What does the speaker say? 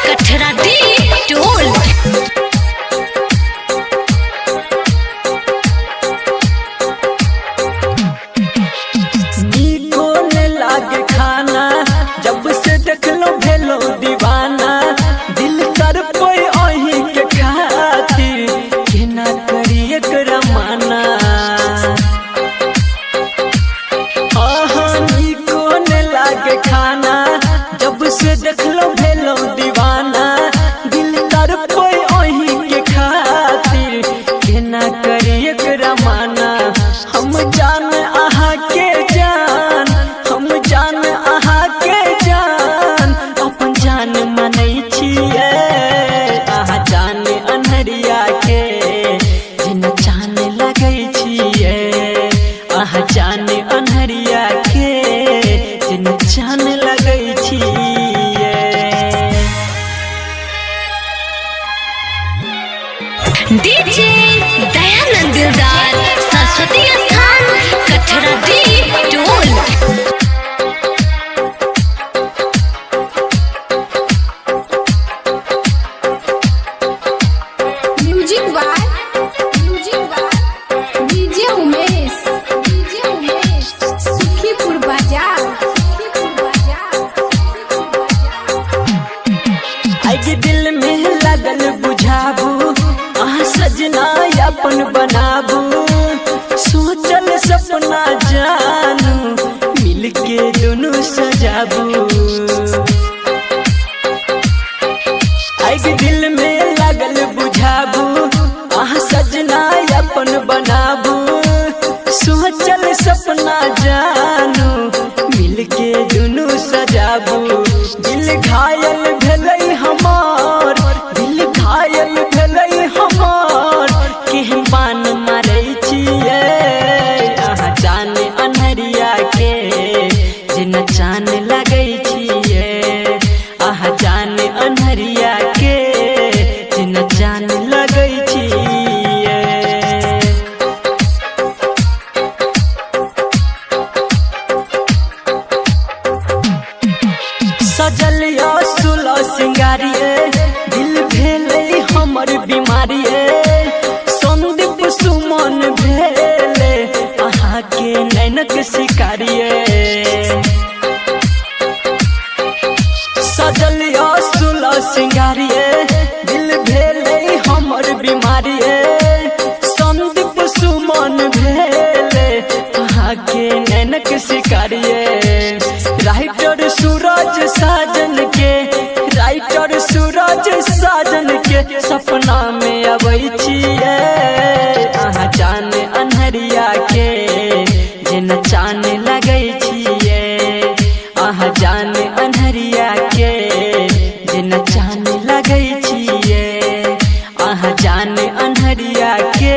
कठरा दी toll. लागे खाना जब से देख लो भेलो दीवाना, दिल कर कोई अही के खातिर केना करी एकरा माना। निको ने लागे खाना जब से देख लो भेलो दीवाना, दिल कर कोई अही के खातिर केना करी एकरा माना। हम जान आहा के जान, हम जान आहा के जान, अपन जान मानै छियै। आहा जान अन्हरिया के जेना चान लगै छियै। आहा जान अन्हरिया के जेना चान लगै छियै। डीजे दयानंद दिलदार सरस्वती स्थान कठरा दी टोल। दिल में लगल बुझाबू आह सजना अपन बनाबू, सोचल सपना जानू मिलके दोनों सजाबू। दिल में लगल बुझाबू आह सजना अपन बनाबू, सोचल सपना जानू मिलके दोनों सजाबू। दिल घायल भेलै हमार, दिल घायल भेलै हमार, केहन बान मारै छियै। आहा जान अन्हरिया के जेना चान लगै छियै। आहा जान अन्हरिया के जेना चान लगै छियै। सजल सुलो सिंगारिए दिल भेलै हमर बीमारिए। संदीप सुमन भेले अहाँ के नैनक शिकारिए। सजल सुलो सिंगारिए दिल भेलै हमर बीमारिए। संदीप सुमन भेले अहाँ के नैनक शिकारिए। राइटर सूरज साजन के, राइटर सूरज साजन के सपना में अबै छियै। आहा जान अन्हरिया के जेना चान लगै छियै। आहा जान अन्हरिया के जेना चान लगै छियै। आहा जान अन्हरिया के